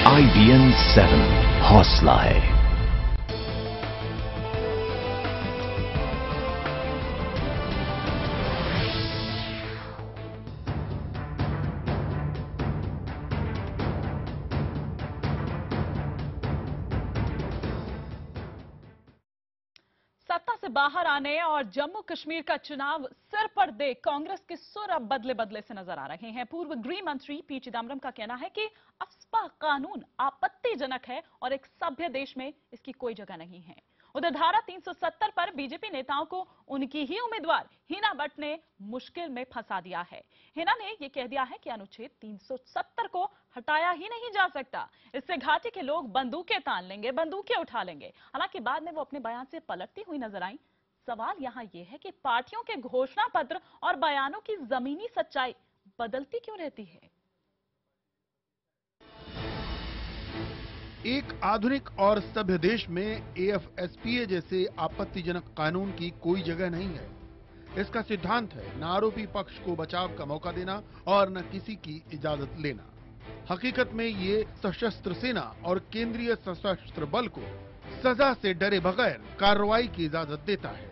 IBN 7 हौसला है। सत्ता से बाहर आने और जम्मू कश्मीर का चुनाव सिर पर दे कांग्रेस के सुर अब बदले बदले से नजर आ रहे हैं। पूर्व गृह मंत्री पी चिदम्बरम का कहना है कि अफस्पा कानून आपत्तिजनक है और एक सभ्य देश में इसकी कोई जगह नहीं है। उधर धारा 370 पर बीजेपी नेताओं को उनकी ही उम्मीदवार हिना भट्ट ने मुश्किल में फंसा दिया है। हिना ने यह कह दिया है कि अनुच्छेद 370 को हटाया ही नहीं जा सकता। इससे घाटी के लोग बंदूकें तान लेंगे, बंदूकें उठा लेंगे। हालांकि बाद में वो अपने बयान से पलटती हुई नजर आई। सवाल यहां यह है कि पार्टियों के घोषणा पत्र और बयानों की जमीनी सच्चाई बदलती क्यों रहती है। एक आधुनिक और सभ्य देश में एएफएसपीए जैसे आपत्तिजनक कानून की कोई जगह नहीं है। इसका सिद्धांत है न आरोपी पक्ष को बचाव का मौका देना और न किसी की इजाजत लेना। हकीकत में ये सशस्त्र सेना और केंद्रीय सशस्त्र बल को सजा से डरे बगैर कार्रवाई की इजाजत देता है।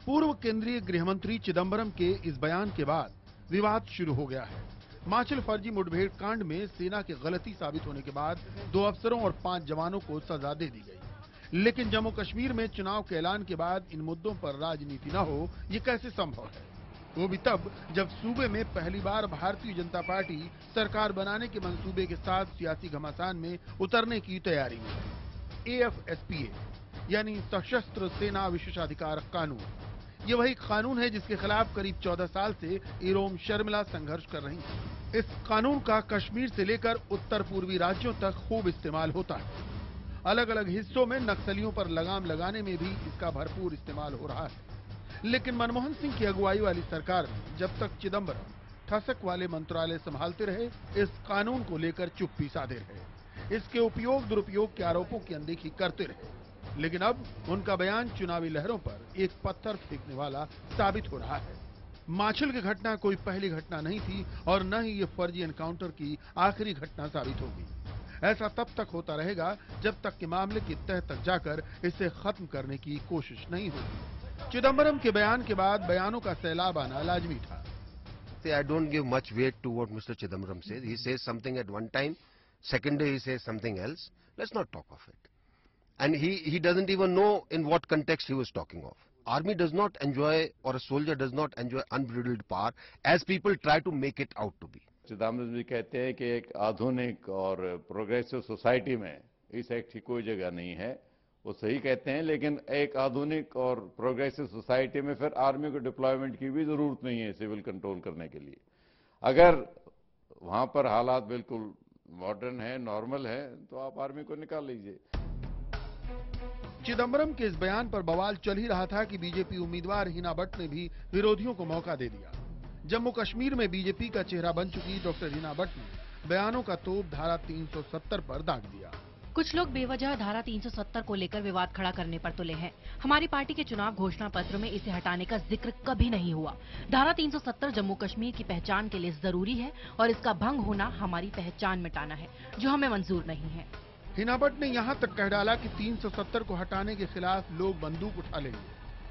पूर्व केंद्रीय गृह मंत्री चिदम्बरम के इस बयान के बाद विवाद शुरू हो गया है। माछिल फर्जी मुठभेड़ कांड में सेना की गलती साबित होने के बाद 2 अफसरों और 5 जवानों को सजा दे दी गई। लेकिन जम्मू कश्मीर में चुनाव के ऐलान के बाद इन मुद्दों पर राजनीति न हो, ये कैसे संभव है? वो भी तब जब सूबे में पहली बार भारतीय जनता पार्टी सरकार बनाने के मंसूबे के साथ सियासी घमासान में उतरने की तैयारी में है। एएफएसपीए यानी सशस्त्र सेना विशेषाधिकार कानून, ये वही कानून है जिसके खिलाफ करीब 14 साल से इरोम शर्मिला संघर्ष कर रही है। इस कानून का कश्मीर से लेकर उत्तर पूर्वी राज्यों तक खूब इस्तेमाल होता है। अलग अलग हिस्सों में नक्सलियों पर लगाम लगाने में भी इसका भरपूर इस्तेमाल हो रहा है। लेकिन मनमोहन सिंह की अगुवाई वाली सरकार में जब तक चिदम्बरम ठसक वाले मंत्रालय संभालते रहे, इस कानून को लेकर चुप्पी साधे रहे। इसके उपयोग दुरुपयोग के आरोपों की अनदेखी करते रहे। लेकिन अब उनका बयान चुनावी लहरों पर एक पत्थर फेंकने वाला साबित हो रहा है। माछिल की घटना कोई पहली घटना नहीं थी और न ही ये फर्जी एनकाउंटर की आखिरी घटना साबित होगी। ऐसा तब तक होता रहेगा जब तक कि मामले की तह तक जाकर इसे खत्म करने की कोशिश नहीं होगी। चिदम्बरम के बयान के बाद बयानों का सैलाब आना लाजमी था। I don't give much weight to what Mr. Chidambaram says. He says something at one time, second day he says something else. Let's not talk of it. And he doesn't even know in what context he was talking of. Army does not enjoy, or a soldier does not enjoy unbridled power as people try to make it out to be. Chidambaram जी कहते हैं कि एक आधुनिक और progressive society में इस act की कोई जगह नहीं है। वो सही कहते हैं, लेकिन एक आधुनिक और प्रोग्रेसिव सोसाइटी में फिर आर्मी को डिप्लॉयमेंट की भी जरूरत नहीं है सिविल कंट्रोल करने के लिए। अगर वहां पर हालात बिल्कुल मॉडर्न है, नॉर्मल है, तो आप आर्मी को निकाल लीजिए। चिदम्बरम के इस बयान पर बवाल चल ही रहा था कि बीजेपी उम्मीदवार हिना भट्ट ने भी विरोधियों को मौका दे दिया। जम्मू कश्मीर में बीजेपी का चेहरा बन चुकी डॉक्टर हिना भट्ट ने बयानों का तोप धारा 370 पर दाग दिया। कुछ लोग बेवजह धारा 370 को लेकर विवाद खड़ा करने पर तुले हैं। हमारी पार्टी के चुनाव घोषणा पत्र में इसे हटाने का जिक्र कभी नहीं हुआ। धारा 370 जम्मू कश्मीर की पहचान के लिए जरूरी है और इसका भंग होना हमारी पहचान मिटाना है, जो हमें मंजूर नहीं है। हिना भट्ट ने यहां तक कह डाला कि 370 को हटाने के खिलाफ लोग बंदूक उठा लेंगे।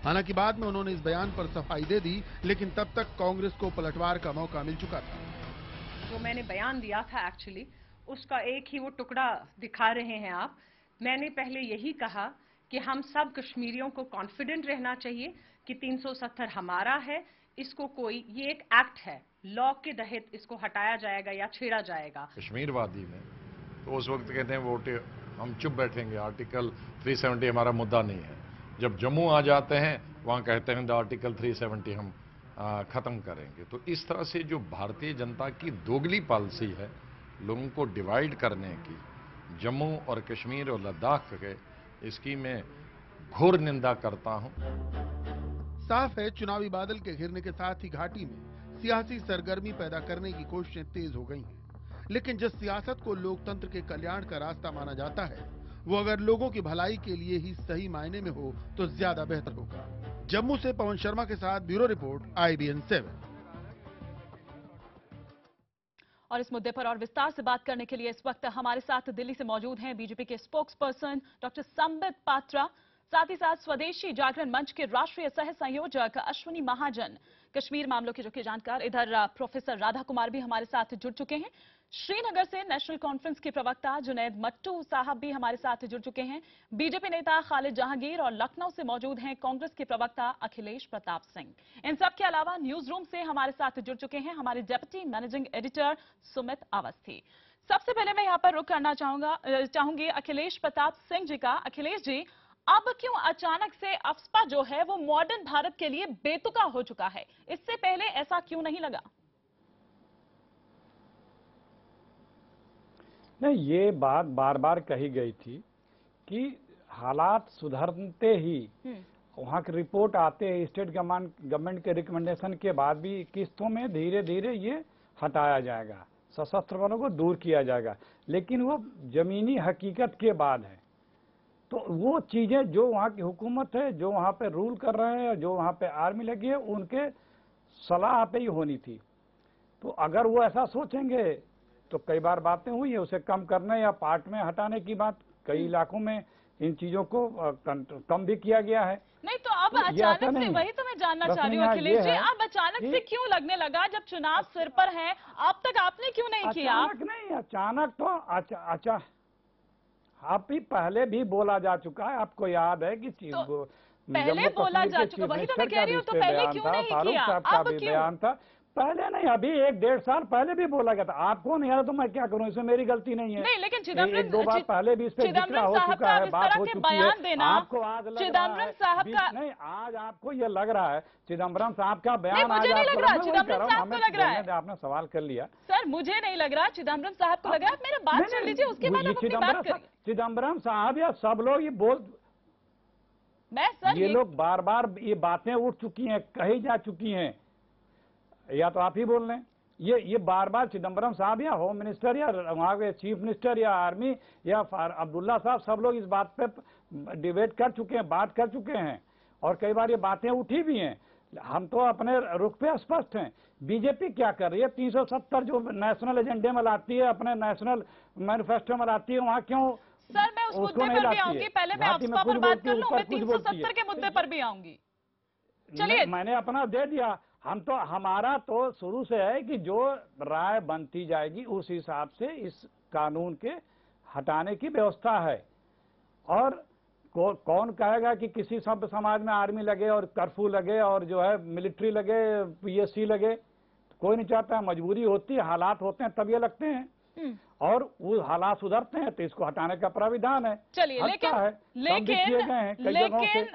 हालांकि बाद में उन्होंने इस बयान पर सफाई दे दी, लेकिन तब तक कांग्रेस को पलटवार का मौका मिल चुका था। जो मैंने बयान दिया था एक्चुअली उसका एक ही वो टुकड़ा दिखा रहे हैं आप। मैंने पहले यही कहा कि हम सब कश्मीरियों को कॉन्फिडेंट रहना चाहिए कि 370 हमारा है। इसको कोई, ये एक एक्ट है, लॉ के तहत इसको हटाया जाएगा या छेड़ा जाएगा। कश्मीरवादी में तो उस वक्त कहते हैं वोट हम चुप बैठेंगे, आर्टिकल 370 हमारा मुद्दा नहीं है। जब जम्मू आ जाते हैं वहां कहते हैं आर्टिकल 370 हम खत्म करेंगे। तो इस तरह से जो भारतीय जनता की दोगली पॉलिसी है लोगों को डिवाइड करने की, जम्मू और कश्मीर और लद्दाख के, इसकी मैं घोर निंदा करता हूं। साफ है चुनावी बादल के घिरने के साथ ही घाटी में सियासी सरगर्मी पैदा करने की कोशिशें तेज हो गई हैं। लेकिन जिस सियासत को लोकतंत्र के कल्याण का रास्ता माना जाता है, वो अगर लोगों की भलाई के लिए ही सही मायने में हो तो ज्यादा बेहतर होगा। जम्मू से पवन शर्मा के साथ ब्यूरो रिपोर्ट, IBN 7। और इस मुद्दे पर और विस्तार से बात करने के लिए इस वक्त हमारे साथ दिल्ली से मौजूद हैं बीजेपी के spokes person doctor Sambit Patra, साथ ही साथ स्वदेशी जागरण मंच के राष्ट्रीय सह संयोजक अश्विनी महाजन, कश्मीर मामलों के जो कि जानकार इधर प्रोफेसर राधा कुमार भी हमारे साथ जुड़ चुके हैं। श्रीनगर से नेशनल कॉन्फ्रेंस के प्रवक्ता जुनैद मट्टू साहब भी हमारे साथ जुड़ चुके हैं। बीजेपी नेता खालिद जहांगीर और लखनऊ से मौजूद हैं कांग्रेस के प्रवक्ता अखिलेश प्रताप सिंह। इन सब के अलावा न्यूज रूम से हमारे साथ जुड़ चुके हैं हमारे deputy managing editor Sumit Awasthi. सबसे पहले मैं यहाँ पर रुख करना चाहूंगी अखिलेश प्रताप सिंह जी का। अखिलेश जी, अब क्यों अचानक से अफस्पा जो है वो मॉडर्न भारत के लिए बेतुका हो चुका है? इससे पहले ऐसा क्यों नहीं लगा? नहीं, ये बात बार बार कही गई थी कि हालात सुधरते ही वहाँ की रिपोर्ट आते हैं, स्टेट गवर्नमेंट के रिकमेंडेशन के बाद भी किस्तों में धीरे धीरे ये हटाया जाएगा, सशस्त्र बलों को दूर किया जाएगा। लेकिन वो जमीनी हकीकत के बाद है, तो वो चीजें जो वहाँ की हुकूमत है, जो वहाँ पे रूल कर रहे हैं, जो वहाँ पे आर्मी लगी है, उनके सलाह पे ही होनी थी। तो अगर वो ऐसा सोचेंगे तो कई बार बातें हुई है उसे कम करने या पार्ट में हटाने की बात, कई इलाकों में इन चीजों को कम भी किया गया है। नहीं तो अब अचानक से, वही तो मैं जानना चाह रही हूँ अखिलेश जी, अब अचानक से क्यों लगने लगा? जब चुनाव सिर पर है, अब तक आपने क्यों नहीं किया? अचानक नहीं, अचानक तो आप ही पहले भी बोला जा चुका है, आपको याद है कि पहले बोला जा चुका, वही तो मैं कह रही हूँ, तो पहले क्यों नहीं किया? अब क्यों? बयान था पहले नहीं, अभी 1-1.5 साल पहले भी बोला गया था। आपको नहीं आ रहा तो मैं क्या करूं, इसमें मेरी गलती नहीं है। नहीं, लेकिन चिदम्बरम 1-2 बार पहले भी इस पे जिक्र हो चुका है, बात हो चुकी है। आपको आज लग चिदम्बरम साहब का नहीं, आज आपको ये लग रहा है चिदम्बरम साहब का बयान आज आपको लग रहा है? आपने सवाल कर लिया सर, मुझे नहीं लग रहा, चिदम्बरम साहब को लग रहा है। मेरा बात सुन लीजिए, उसके बाद आप अपनी बात करिए। चिदम्बरम साहब या सब लोग ये ये लोग बार बार ये बातें उठ चुकी हैं, कही जा चुकी हैं, या तो आप ही बोल लें। ये बार बार चिदम्बरम साहब या होम मिनिस्टर या वहाँ के चीफ मिनिस्टर या आर्मी या अब्दुल्ला साहब, सब लोग इस बात पे डिबेट कर चुके हैं, बात कर चुके हैं, और कई बार ये बातें उठी भी हैं। हम तो अपने रुख पे स्पष्ट हैं। बीजेपी क्या कर रही है? 370 जो नेशनल एजेंडे में लाती है, अपने नेशनल मैनिफेस्टो में लाती है, वहाँ क्यों? सर, मैं उस मुद्दे पर भी आऊंगी, पहले मैं अफस्पा पर बात कर लूं, मैं 370 के मुद्दे पर भी आऊंगी। चलिए, मैंने अपना दे दिया। हम तो, हमारा तो शुरू से है कि जो राय बनती जाएगी उस हिसाब से इस कानून के हटाने की व्यवस्था है। और कौन कहेगा कि किसी सभ्य समाज में आर्मी लगे और कर्फ्यू लगे और जो है मिलिट्री लगे, पीएससी लगे? कोई नहीं चाहता, मजबूरी होती है, हालात होते हैं तब ये लगते हैं, और वो हालात सुधरते हैं तो इसको हटाने का प्राविधान है। चलिए, लेकिन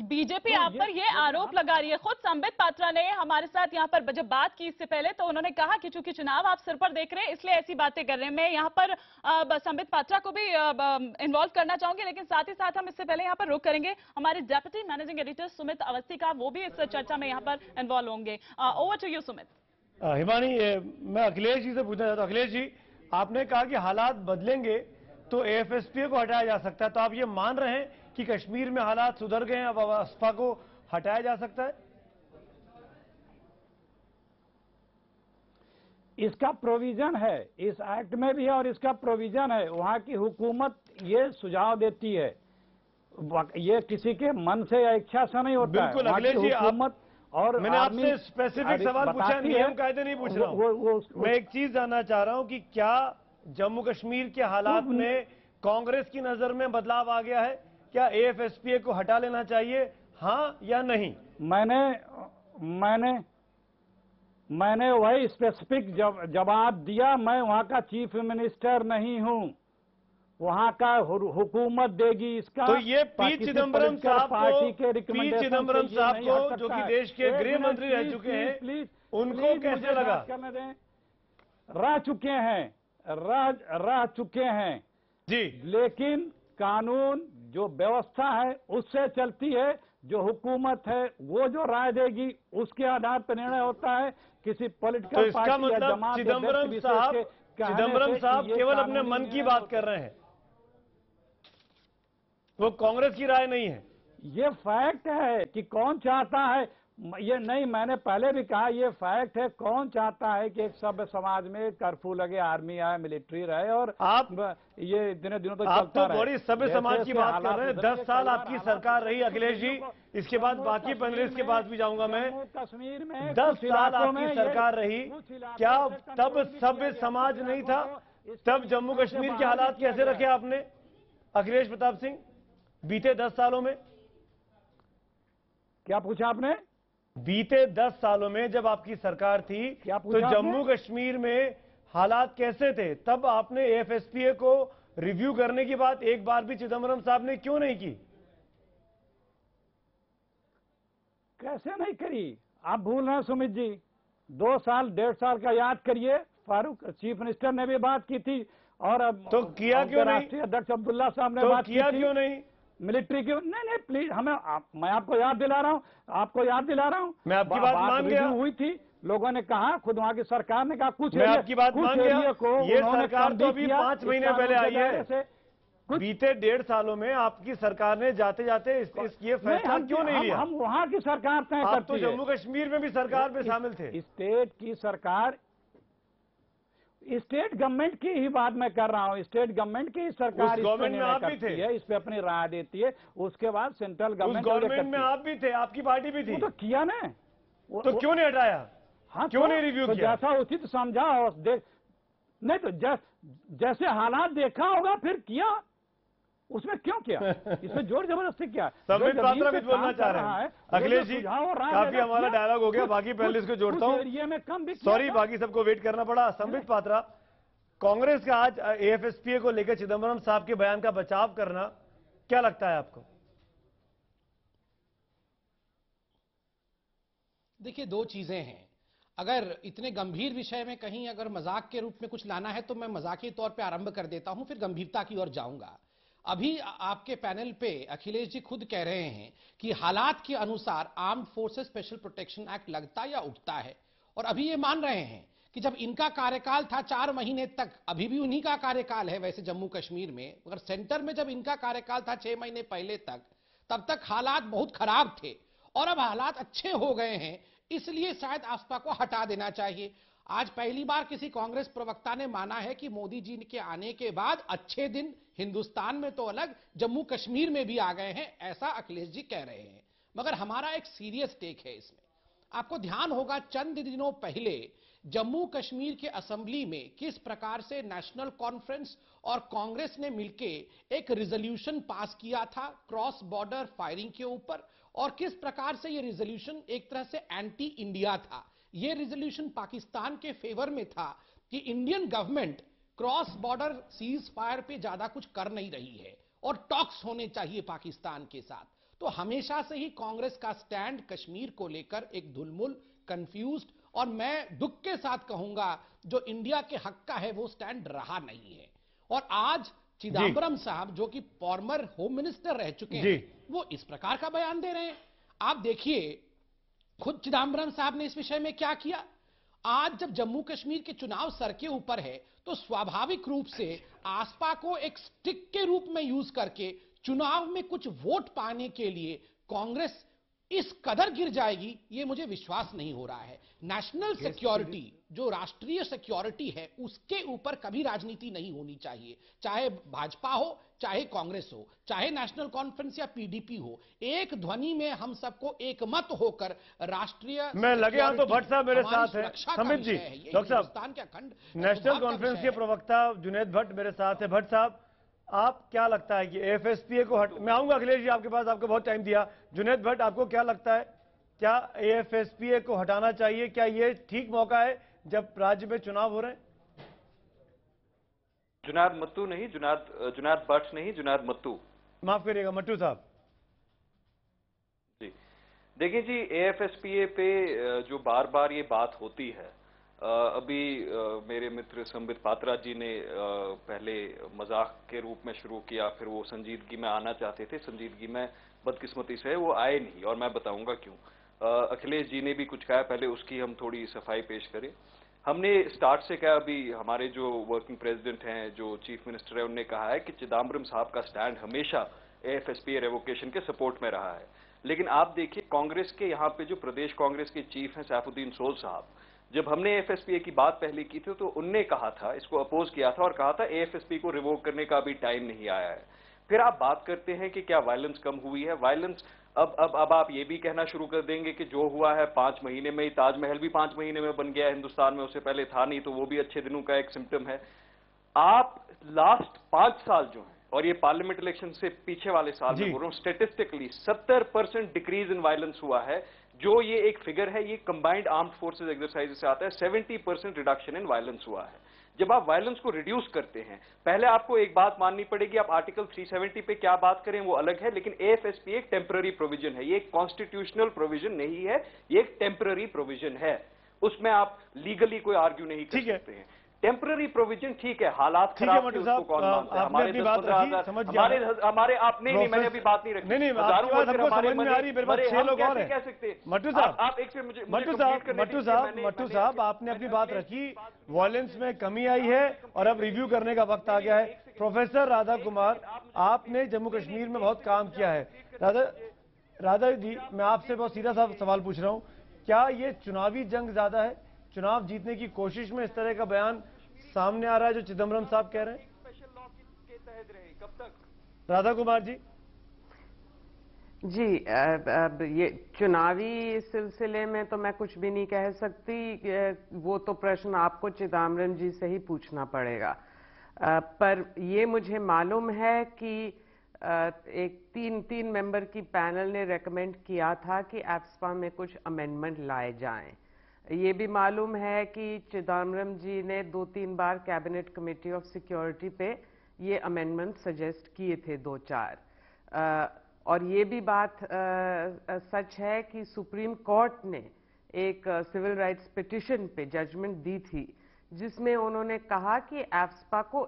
बीजेपी आप पर ये आरोप लगा रही है। खुद संबित पात्रा ने हमारे साथ यहाँ पर जब बात की इससे पहले, तो उन्होंने कहा कि चूंकि चुनाव आप सिर पर देख रहे हैं इसलिए ऐसी बातें कर रहे हैं। मैं यहाँ पर संबित पात्रा को भी इन्वॉल्व करना चाहूंगी, लेकिन साथ ही साथ हम इससे पहले यहाँ पर रुक करेंगे हमारे deputy managing editor Sumit Awasthi का, वो भी इस चर्चा में यहाँ पर इन्वॉल्व होंगे। Over to you Sumit. Himani, मैं अखिलेश जी से पूछना चाहता हूँ। अखिलेश जी, आपने कहा कि हालात बदलेंगे तो एएफएसपीए को हटाया जा सकता है, तो आप ये मान रहे हैं कि कश्मीर में हालात सुधर गए हैं, अब अफस्पा को हटाया जा सकता है? इसका प्रोविजन है, इस एक्ट में भी है और इसका प्रोविजन है। वहाँ की हुकूमत ये सुझाव देती है, ये किसी के मन से या इच्छा से नहीं होता। बिल्कुल अखिलेश जी, और मैंने आपसे स्पेसिफिक सवाल पूछा, नियम कायदे नहीं पूछ रहा हूँ। मैं एक चीज जानना चाह रहा हूँ कि क्या जम्मू कश्मीर के हालात में कांग्रेस की नजर में बदलाव आ गया है? क्या एएफएसपीए को हटा लेना चाहिए, हाँ या नहीं? मैंने वही स्पेसिफिक जवाब दिया। मैं वहाँ का चीफ मिनिस्टर नहीं हूँ, वहाँ का हुकूमत देगी इसका। तो ये पी चिदम्बरम साहब को जो कि देश के गृह मंत्री रह चुके हैं, उनको कैसे लगा? रह चुके हैं जी, लेकिन कानून जो व्यवस्था है उससे चलती है। जो हुकूमत है वो जो राय देगी उसके आधार पर निर्णय होता है। किसी पॉलिटिकल तो इसका मतलब चिदम्बरम साहब केवल अपने मन की बात कर रहे हैं, वो कांग्रेस की राय नहीं है। ये फैक्ट है कि कौन चाहता है, ये नहीं, मैंने पहले भी कहा ये फैक्ट है। कौन चाहता है कि एक सभ्य समाज में कर्फ्यू लगे, आर्मी आए, मिलिट्री रहे और आप ये दिनों दिनों तक आप चलता तो बड़ी सभ्य समाज की बात कर रहे हैं। 10 साल आपकी सरकार रही अखिलेश जी, इसके बाद बाकी पैनलिस्ट के पास भी जाऊंगा मैं। कश्मीर में 10 साल आपकी सरकार रही, क्या तब सभ्य समाज नहीं था? तब जम्मू कश्मीर के हालात कैसे रखे आपने अखिलेश प्रताप सिंह बीते 10 सालों में? क्या पूछा आपने? बीते 10 सालों में जब आपकी सरकार थी तो जम्मू कश्मीर में हालात कैसे थे? तब आपने एएफएसपीए को रिव्यू करने की बात एक बार भी चिदम्बरम साहब ने क्यों नहीं की? कैसे नहीं करी? आप भूल रहे हैं सुमित जी, 2 साल 1.5 साल का याद करिए। फारूक चीफ मिनिस्टर ने भी बात की थी और अब तो किया क्यों नहीं? राष्ट्रीय अध्यक्ष अब्दुल्ला साहब ने तो बात किया की थी। क्यों नहीं? मिलिट्री क्यों नहीं? प्लीज मैं आपको याद दिला रहा हूँ, मैं आपकी बात मान गया। हुई थी, लोगों ने कहा, खुद वहाँ की सरकार ने कहा कुछ मैं आपकी बात मान गया। ये सरकार तो अभी 5 महीने पहले आई है। बीते 1.5 सालों में आपकी सरकार ने जाते जाते ये फैसला क्यों नहीं लिया? हम वहाँ की सरकार तय करती है। आप तो जम्मू कश्मीर में भी सरकार में शामिल थे। स्टेट की सरकार, स्टेट गवर्नमेंट की ही बात मैं कर रहा हूँ। स्टेट गवर्नमेंट की सरकार गवर्नमेंट में आप भी थे, इस पे अपनी राय देती है। उसके बाद सेंट्रल गवर्नमेंट में आप भी थे, आपकी पार्टी भी थी। तो किया ना, तो क्यों नहीं हटाया? हाँ, क्यों नहीं रिव्यू किया? जैसा उचित समझा और नहीं तो जैसे हालात देखा होगा फिर किया। उसमें क्यों किया? इसमें जोर जबरदस्ती किया। संबित पात्रा भी बोलना चाह रहे हैं। अखिलेश जी, काफी हमारा डायलॉग हो गया, बाकी पैनलिस्ट को जोड़ता हूँ। सॉरी, बाकी सबको वेट करना पड़ा। संबित पात्रा, कांग्रेस का आज एएफएसपीए को लेकर चिदम्बरम साहब के बयान का बचाव करना, क्या लगता है आपको? देखिए, 2 चीजें हैं। अगर इतने गंभीर विषय में कहीं अगर मजाक के रूप में कुछ लाना है तो मैं मजाकी तौर पे आरंभ कर देता हूं, फिर गंभीरता की ओर जाऊंगा। अभी आपके पैनल पे अखिलेश जी खुद कह रहे हैं कि हालात के अनुसार armed forces special protection act लगता या उठता है, और अभी ये मान रहे हैं कि जब इनका कार्यकाल था 4 महीने तक, अभी भी उन्हीं का कार्यकाल है वैसे जम्मू कश्मीर में, मगर सेंटर में जब इनका कार्यकाल था 6 महीने पहले तक, तब तक हालात बहुत खराब थे और अब हालात अच्छे हो गए हैं, इसलिए शायद आफ्ता को हटा देना चाहिए। आज पहली बार किसी कांग्रेस प्रवक्ता ने माना है कि मोदी जी के आने के बाद अच्छे दिन हिंदुस्तान में तो अलग, जम्मू कश्मीर में भी आ गए हैं, ऐसा अखिलेश जी कह रहे हैं। मगर हमारा एक सीरियस टेक है इसमें। आपको ध्यान होगा चंद दिनों पहले जम्मू कश्मीर के असेंबली में किस प्रकार से नेशनल कॉन्फ्रेंस और कांग्रेस ने मिलकर एक रिजोल्यूशन पास किया था क्रॉस बॉर्डर फायरिंग के ऊपर, और किस प्रकार से यह रिजोल्यूशन एक तरह से एंटी इंडिया था। यह रिजोल्यूशन पाकिस्तान के फेवर में था कि Indian government cross border cease fire पे ज्यादा कुछ कर नहीं रही है और टॉक्स होने चाहिए पाकिस्तान के साथ। तो हमेशा से ही कांग्रेस का स्टैंड कश्मीर को लेकर एक धुलमुल, कंफ्यूज्ड, और मैं दुख के साथ कहूंगा जो इंडिया के हक का है वो स्टैंड रहा नहीं है। और आज चिदम्बरम साहब जो कि फॉर्मर होम मिनिस्टर रह चुके हैं, वो इस प्रकार का बयान दे रहे हैं। आप देखिए खुद चिदम्बरम साहब ने इस विषय में क्या किया। आज जब जम्मू कश्मीर के चुनाव सर के ऊपर है तो स्वाभाविक रूप से आसपा को एक स्टिक के रूप में यूज करके चुनाव में कुछ वोट पाने के लिए कांग्रेस इस कदर गिर जाएगी, ये मुझे विश्वास नहीं हो रहा है। नेशनल सिक्योरिटी, जो राष्ट्रीय सिक्योरिटी है, उसके ऊपर कभी राजनीति नहीं होनी चाहिए, चाहे भाजपा हो, चाहे कांग्रेस हो, चाहे नेशनल कॉन्फ्रेंस या पीडीपी हो। एक ध्वनि में हम सबको एकमत होकर राष्ट्रीय, मैं लगे तो भट्ट साहब मेरे साथ है, समित जी, डॉक्टर साहब के अखंड नेशनल कॉन्फ्रेंस के प्रवक्ता जुनैद भट्ट मेरे साथ है। भट्ट साहब, आप क्या लगता है कि एएफएसपीए को मैं आऊंगा अखिलेश जी आपके पास, आपको बहुत टाइम दिया। जुनैद भट्ट, आपको क्या लगता है, क्या एएफएसपीए को हटाना चाहिए? क्या ये ठीक मौका है जब राज्य में चुनाव हो रहे हैं? जुनैद मत्तू नहीं, जुनैद भट्ट नहीं, जुनैद मत्तू, माफ करिएगा, मट्टू साहब जी। देखिए जी, एएफएसपीए पे जो बार बार ये बात होती है, अभी मेरे मित्र संबित पात्रा जी ने पहले मजाक के रूप में शुरू किया, फिर वो संजीदगी में आना चाहते थे, संजीदगी में बदकिस्मती से वो आए नहीं, और मैं बताऊंगा क्यों। अखिलेश जी ने भी कुछ कहा, पहले उसकी हम थोड़ी सफाई पेश करें। हमने स्टार्ट से कहा, अभी हमारे जो वर्किंग प्रेसिडेंट हैं, जो चीफ मिनिस्टर है, उन्होंने कहा है कि चिदम्बरम साहब का स्टैंड हमेशा एएफएसपीए रेवोकेशन के सपोर्ट में रहा है। लेकिन आप देखिए कांग्रेस के यहाँ पे जो प्रदेश कांग्रेस के चीफ हैं सैफुद्दीन सोल साहब, जब हमने एएफएसपीए की बात पहले की थी तो उनने कहा था, इसको अपोज किया था और कहा था एएफएसपी को रिवोक करने का अभी टाइम नहीं आया है। फिर आप बात करते हैं कि क्या वायलेंस कम हुई है। वायलेंस अब आप ये भी कहना शुरू कर देंगे कि जो हुआ है 5 महीने में ही, ताजमहल भी 5 महीने में बन गया है हिंदुस्तान में, उससे पहले था नहीं, तो वो भी अच्छे दिनों का एक सिम्टम है। आप लास्ट 5 साल जो है, और ये पार्लियामेंट इलेक्शन से पीछे वाले साल में बोल रहा हूं, स्टेटिस्टिकली 70% डिक्रीज इन वायलेंस हुआ है। जो ये एक फिगर है, ये कंबाइंड आर्म्ड फोर्सेज एक्सरसाइज से आता है। 70% रिडक्शन इन वायलेंस हुआ है। जब आप वायलेंस को रिड्यूस करते हैं, पहले आपको एक बात माननी पड़ेगी, आप आर्टिकल 370 पे क्या बात करें वो अलग है, लेकिन एएफएसपी एक टेम्पररी प्रोविजन है, ये एक कॉन्स्टिट्यूशनल प्रोविजन नहीं है, ये एक टेम्पररी प्रोविजन है। उसमें आप लीगली कोई आर्ग्यू नहीं कर सकते हैं। टेम्पररी प्रोविजन ठीक है, हालात खराब थे, उसको कौन मानता है? हमारे 10-15 हमारे आप नहीं, मैंने अभी बात नहीं रखी। नहीं, हजारों समझ में आ रही, मेरे पास 6 लोग और हैं। कह सकते मट्टू साहब, आप एक से मुझे मट्टू साहब आपने अपनी बात रखी, वायलेंस में कमी आई है और अब रिव्यू करने का वक्त आ गया है। प्रोफेसर राधा कुमार, आपने जम्मू कश्मीर में बहुत काम किया है। राधा जी, मैं आपसे बहुत सीधा सा सवाल पूछ रहा हूँ, क्या ये चुनावी जंग ज्यादा है? चुनाव जीतने की कोशिश में इस तरह का बयान सामने आ रहा है जो चिदम्बरम साहब कह रहे हैं? कब तक? राधा कुमार जी जी, अब ये चुनावी सिलसिले में तो मैं कुछ भी नहीं कह सकती, वो तो प्रश्न आपको चिदम्बरम जी से ही पूछना पड़ेगा। पर ये मुझे मालूम है कि एक तीन मेंबर की पैनल ने रेकमेंड किया था कि एप्सपा में कुछ अमेंडमेंट लाए जाएं। ये भी मालूम है कि चिदम्बरम जी ने 2-3 बार कैबिनेट कमेटी ऑफ सिक्योरिटी पे ये अमेंडमेंट सजेस्ट किए थे 2-4। और ये भी बात सच है कि सुप्रीम कोर्ट ने एक सिविल राइट्स पिटिशन पे जजमेंट दी थी, जिसमें उन्होंने कहा कि एप्सपा को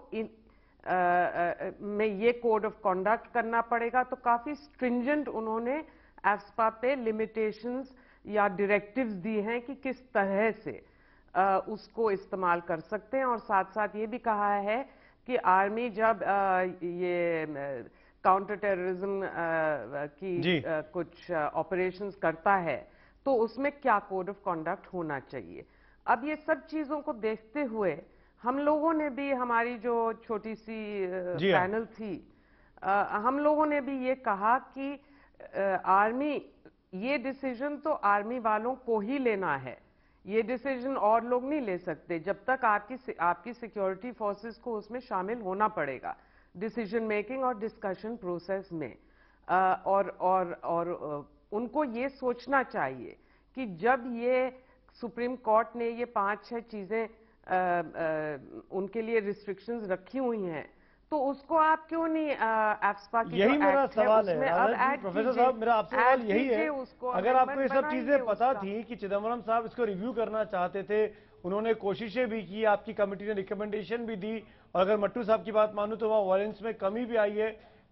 में ये कोड ऑफ कॉन्डक्ट करना पड़ेगा। तो काफी स्ट्रिंजेंट उन्होंने एप्सपा पे लिमिटेशंस या डायरेक्टिव्स दी हैं कि किस तरह से उसको इस्तेमाल कर सकते हैं। और साथ साथ ये भी कहा है कि आर्मी जब ये काउंटर टेररिज्म की कुछ ऑपरेशंस करता है तो उसमें क्या कोड ऑफ कॉन्डक्ट होना चाहिए। अब ये सब चीजों को देखते हुए हम लोगों ने भी, हमारी जो छोटी सी पैनल थी, हम लोगों ने भी ये कहा कि आर्मी, ये डिसीजन तो आर्मी वालों को ही लेना है, ये डिसीजन और लोग नहीं ले सकते। जब तक आपकी सिक्योरिटी फोर्सेस को उसमें शामिल होना पड़ेगा डिसीजन मेकिंग और डिस्कशन प्रोसेस में। और उनको ये सोचना चाहिए कि जब ये सुप्रीम कोर्ट ने ये 5-6 चीजें उनके लिए रिस्ट्रिक्शंस रखी हुई हैं, तो उसको आप क्यों नहीं एप्सपा की, यही मेरा सवाल है प्रोफेसर साहब, मेरा आपसे सवाल यही है, अगर आपको ये सब चीजें पता थी कि चिदम्बरम साहब इसको रिव्यू करना चाहते थे, उन्होंने कोशिशें भी की, आपकी कमेटी ने रिकमेंडेशन भी दी, और अगर मट्टू साहब की बात मानूं तो वहां वायलेंस में कमी भी आई है,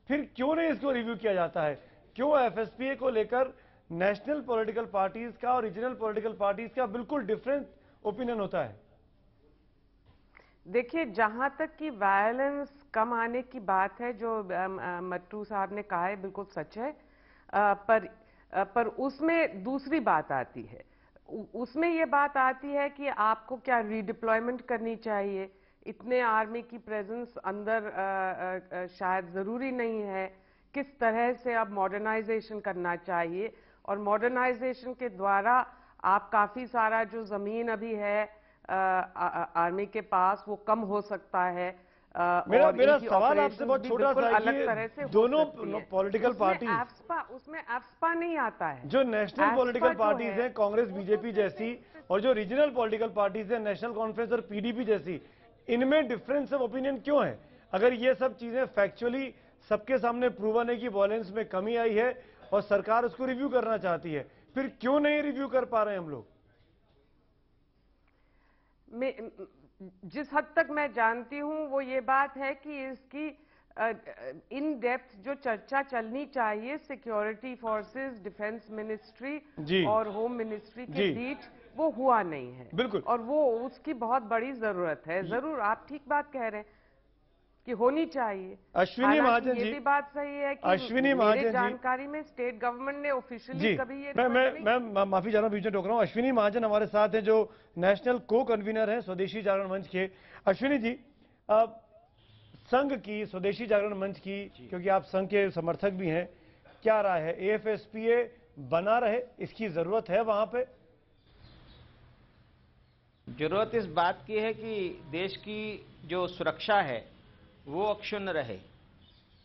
फिर क्यों नहीं इसको रिव्यू किया जाता है? क्यों एफएसपीए को लेकर नेशनल पॉलिटिकल पार्टीज का और रीजनल पॉलिटिकल पार्टीज का बिल्कुल डिफरेंट ओपिनियन होता है? देखिए, जहां तक कि वायलेंस कम आने की बात है, जो मट्टू साहब ने कहा है बिल्कुल सच है, पर उसमें दूसरी बात आती है। उसमें ये बात आती है कि आपको क्या रीडिप्लॉयमेंट करनी चाहिए, इतने आर्मी की प्रेजेंस अंदर शायद जरूरी नहीं है, किस तरह से अब मॉडर्नाइजेशन करना चाहिए, और मॉडर्नाइजेशन के द्वारा आप काफी सारा जो जमीन अभी है आर्मी के पास वो कम हो सकता है। मेरा सवाल आपसे बहुत छोटा सा अलग तरह से दोनों पॉलिटिकल पार्टी, उसमें एप्सपा नहीं आता है। जो नेशनल पॉलिटिकल पार्टीज हैं, कांग्रेस बीजेपी जैसी, और जो रीजनल पॉलिटिकल पार्टीज हैं, नेशनल कॉन्फ्रेंस और पीडीपी जैसी, इनमें डिफरेंस ऑफ ओपिनियन क्यों है? अगर ये सब चीजें फैक्चुअली सबके सामने प्रूवन है कि वायलेंस में कमी आई है और सरकार उसको रिव्यू करना चाहती है, फिर क्यों नहीं रिव्यू कर पा रहे हैं हम लोग? जिस हद तक मैं जानती हूं वो ये बात है कि इसकी इन डेप्थ जो चर्चा चलनी चाहिए सिक्योरिटी फोर्सेस, डिफेंस मिनिस्ट्री और होम मिनिस्ट्री के बीच, वो हुआ नहीं है। बिल्कुल। और वो उसकी बहुत बड़ी जरूरत है। जरूर आप ठीक बात कह रहे हैं कि होनी चाहिए। अश्विनी महाजन जी, ये भी बात सही है कि अश्विनी महाजन जी, जानकारी में स्टेट गवर्नमेंट ने ऑफिशियली कभी ये मैं माफी चाह रहा हूँ, बीच में टोक रहा हूँ। अश्विनी महाजन हमारे साथ हैं, जो नेशनल को कन्वीनर है स्वदेशी जागरण मंच के। अश्विनी जी, संघ की, स्वदेशी जागरण मंच की, क्योंकि आप संघ के समर्थक भी हैं, क्या राय है? AFSPA बना रहे, इसकी जरूरत है वहां पे? जरूरत इस बात की है कि देश की जो सुरक्षा है वो अक्षुण्ण रहे,